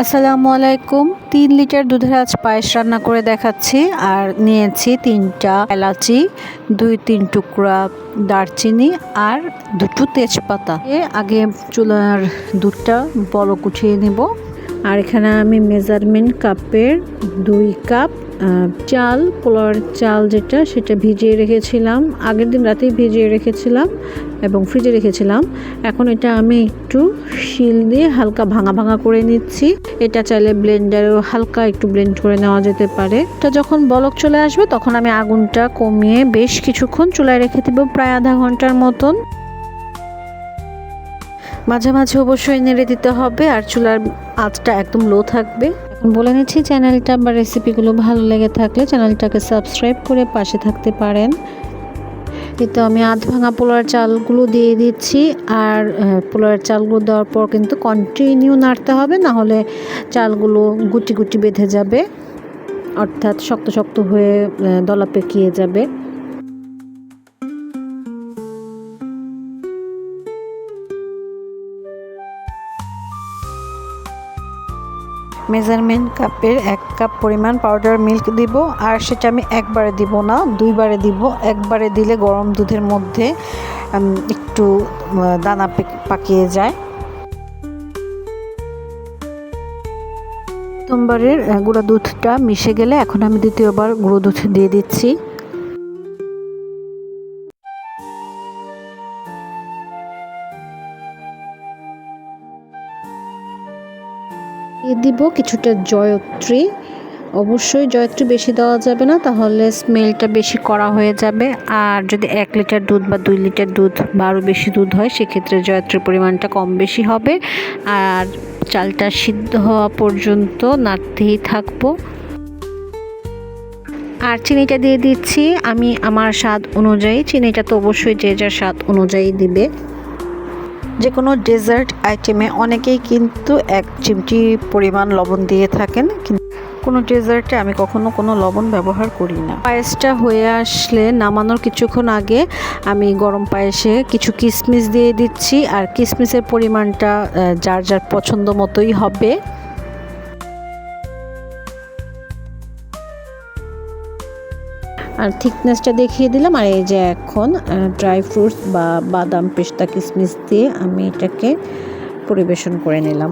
আসসালামু আলাইকুম। ৩ লিটার দুধের আজ পায়েস রান্না করে দেখাচ্ছি। আর নিয়েছি ৩টা এলাচি, ২-৩ টুকরা দারচিনি আর 2টো তেজপাতা। আগে চুলার দুধটা বলক উঠিয়ে নেব। আর এখানে আমি মেজারমেন্ট কাপের 2 কাপ চাল, পোলাওর চাল যেটা, সেটা ভিজিয়ে রেখেছিলাম। আগের দিন রাতেই ভিজিয়ে রেখেছিলাম এবং ফ্রিজে রেখেছিলাম। এখন এটা আমি একটু শিল দিয়ে হালকা ভাঙা ভাঙা করে নিচ্ছি। এটা চাইলে ব্লেন্ডারেও হালকা একটু ব্লেন্ড করে নেওয়া যেতে পারে। এটা যখন বলক চলে আসবে তখন আমি আগুনটা কমিয়ে বেশ কিছুক্ষণ চুলায় রেখে দেব, প্রায় আধা ঘন্টার মতন। মাঝে মাঝে অবশ্যই নেড়ে দিতে হবে আর চুলার আঁচটা একদম লো থাকবে। এখন বলে নিচ্ছি, চ্যানেলটা বা রেসিপিগুলো ভালো লেগে থাকলে চ্যানেলটাকে সাবস্ক্রাইব করে পাশে থাকতে পারেন। এতে আমি আধ ভাঙা পোলার চালগুলো দিয়ে দিচ্ছি। আর পোলার চালগুলো দেওয়ার পর কিন্তু কন্টিনিউ নাড়তে হবে, না হলে চালগুলো গুটি গুটি বেঁধে যাবে, অর্থাৎ শক্ত শক্ত হয়ে দলা পেকিয়ে যাবে। মেজারমেন্ট কাপের 1 কাপ পরিমাণ পাউডার মিল্ক দিব। আর সেটা আমি একবারে দিব না, 2 বারে দিব। একবারে দিলে গরম দুধের মধ্যে একটু দানা পাকিয়ে যায়। প্রথমবারের গুঁড়া দুধটা মিশে গেলে এখন আমি দ্বিতীয়বার গুঁড়ো দুধ দিয়ে দিচ্ছি। দিব কিছুটা জয়ত্রী। অবশ্যই জয়ত্রী বেশি দেওয়া যাবে না, তাহলে স্মেলটা বেশি কড়া হয়ে যাবে। আর যদি 1 লিটার দুধ বা 2 লিটার দুধ বা আরও বেশি দুধ হয়, সেক্ষেত্রে জয়ত্রীর পরিমাণটা কম বেশি হবে। আর চালটা সিদ্ধ হওয়া পর্যন্ত নাড়তেই থাকবো। আর চিনিটা দিয়ে দিচ্ছি আমি আমার স্বাদ অনুযায়ী। চিনিটা তো অবশ্যই যে যার স্বাদ অনুযায়ী দিবে। যে কোনো ডেজার্ট আইটেমে অনেকেই কিন্তু 1 চিমটি পরিমাণ লবণ দিয়ে থাকেন, কিন্তু কোনো ডেজার্টে আমি কখনো কোনো লবণ ব্যবহার করি না। পায়েসটা হয়ে আসলে নামানোর কিছুক্ষণ আগে আমি গরম পায়েসে কিছু কিশমিশ দিয়ে দিচ্ছি। আর কিশমিশের পরিমাণটা যার যার পছন্দ মতোই হবে। আর থিকনেসটা দেখিয়ে দিলাম। আর এই যে এখন ড্রাই ফ্রুটস বা বাদাম, পেস্তা, কিশমিশ দিয়ে আমি এটাকে পরিবেশন করে নিলাম।